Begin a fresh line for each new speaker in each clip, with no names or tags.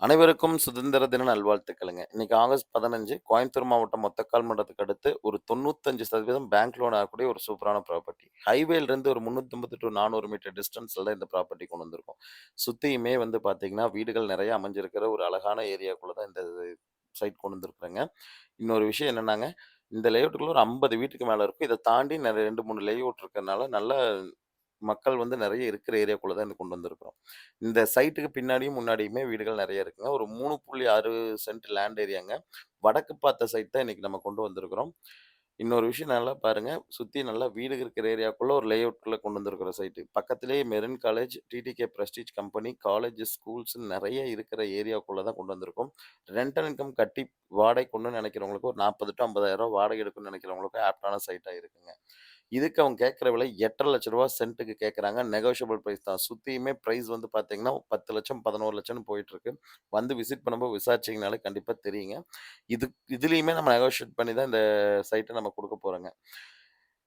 அனைவருக்கும் சுதந்திர தின நல்வாழ்த்துக்களுங்க. இன்னைக்கு ஆகஸ்ட் 15 கோயம்புத்தூர் மாவட்டம் ஒத்தக்கால் மண்டலத்துக்கு அடுத்து ஒரு 95% பேங்க் லோன் ஆகக்கூடிய ஒரு சூப்பரான ப்ராப்பர்ட்டி. ஹைவேலிருந்து ஒரு 350 டூ 400 மீட்டர் டிஸ்டன்ஸ்ல தான் இந்த ப்ராப்பர்ட்டி கொண்டு வந்திருக்கோம். சுத்தியுமே வந்து பார்த்தீங்கன்னா, வீடுகள் நெறைய அமைஞ்சிருக்கிற ஒரு அழகான ஏரியாக்குள்ள தான் இந்த சைட் கொண்டு வந்திருக்கிறேங்க. இன்னொரு விஷயம் என்னன்னாங்க, இந்த லேஅவுட்டுக்குள்ள ஒரு 50 வீட்டுக்கு மேல இருக்கும். இத தாண்டி 2, 3 லேஅவுட் இருக்கறனால நல்ல மக்கள் வந்து நெறைய இருக்கிற ஏரியாக்குள்ள தான் இத கொண்டு வந்திருக்கிறோம். இந்த சைட்டுக்கு பின்னாடியும், முன்னாடியுமே வீடுகள் நெறைய இருக்குங்க. ஒரு 3.6 சென்ட் லேண்ட் ஏரியாங்க. வடக்கு பார்த்த சைட் தான் இன்னைக்கு நம்ம கொண்டு வந்திருக்கிறோம். இன்னொரு விஷயம் நல்லா பாருங்க, சுத்தி நல்லா வீடு இருக்கிற ஏரியாக்குள்ள ஒரு லேஅவுட்குள்ள கொண்டு வந்திருக்கிற சைட்டு. பக்கத்திலேயே marine college, TTK Prestige company, colleges, ஸ்கூல்ஸ்ன்னு நெறைய இருக்கிற ஏரியாக்குள்ள தான் கொண்டு வந்திருக்கோம். ரெண்டல் இன்கம் கட்டி வாடகைக்குன்னு நெனைக்கிறவங்களுக்கு ஒரு 40,000 டூ 50,000 வாடகை எடுக்கணும்னு நெனைக்கிறவங்களுக்கு ஆப்ட்டான சைட்டா இருக்குங்க. இதுக்கு அவங்க கேட்கிற விலை ரூ. 8,50,000 சென்ட்டுக்கு கேட்கறாங்க. நெகோஷியபிள் பிரைஸ் தான். சுத்தியுமே பிரைஸ் வந்து பார்த்தீங்கன்னா, 10,00,000 11,00,000ன்னு போயிட்டுருக்கு. வந்து விசிட் பண்ணும்போது விசாரிச்சீங்கனாலே கண்டிப்பா தெரியுங்க. இது இதுலயுமே நம்ம நெகோஷியேட் பண்ணி தான் இந்த சைட்ட நம்ம குடுக்க போறோங்க.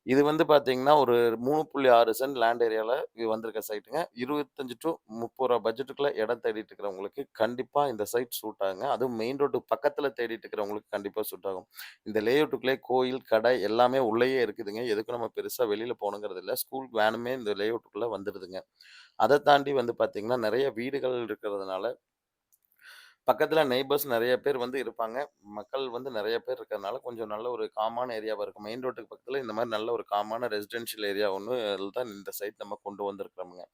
இது வந்து பார்த்தீங்கன்னா, ஒரு 3.6 சென்ட் லேண்ட் ஏரியால இது வந்திருக்க சைட்டுங்க. 25 டூ 30,000 பட்ஜெட்டுக்குள்ள இடம் தேடிட்டு இருக்கிறவங்களுக்கு கண்டிப்பா இந்த சைட் சூட் ஆகுங்க. அதுவும் மெயின் ரோட்டுக்கு பக்கத்துல தேடிட்டு இருக்கிறவங்களுக்கு கண்டிப்பா சூட் ஆகும். இந்த லேஅவுட்டுக்குள்ளே கோயில், கடை எல்லாமே உள்ளேயே இருக்குதுங்க. எதுக்கும் நம்ம பெருசா வெளியில போகணுங்கிறது இல்ல. ஸ்கூல் வேனுமே இந்த லேஅவுட்டுக்குள்ள வந்துடுதுங்க. அத தாண்டி வந்து பார்த்தீங்கன்னா, நெறைய வீடுகள் இருக்கிறதுனால பக்கத்துல நெய்பர்ஸ் நெறைய பேர் வந்து இருப்பாங்க. மக்கள் வந்து நெறைய பேர் இருக்கிறதுனால, கொஞ்சம் நல்ல ஒரு காமான ஏரியாவா இருக்கும். மெயின் ரோட்டுக்கு பக்கத்துல இந்த மாரி நல்ல ஒரு காமான ரெசிடென்ஷியல் ஏரியா ஒண்ணு தான் இந்த சைட் நம்ம கொண்டு வந்திருக்கிறோம்ங்க.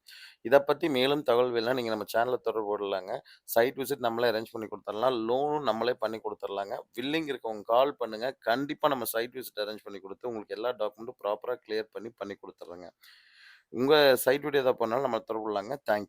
இத பத்தி மேலும் தகவல் வேணும்னா நீங்க நம்ம சேனல்ல தொடர்பு கொள்ளலாங்க. சைட் விசிட் நம்மளே அரேஞ்ச் பண்ணி குடுத்துரலாம். லோனும் நம்மளே பண்ணி குடுத்துரலாங்க. வில்லிங் இருக்கவங்க கால் பண்ணுங்க. கண்டிப்பா நம்ம சைட் விசிட் அரேஞ்ச் பண்ணி குடுத்து, உங்களுக்கு எல்லா டாக்குமெண்ட்டும் ப்ராப்பரா கிளியர் பண்ணி குடுத்துர்றேங்க. உங்க சைட் வீடியோ எதா பண்ணாலும் நம்மள தொடர்பு கொள்ளலாங்க. Thank you.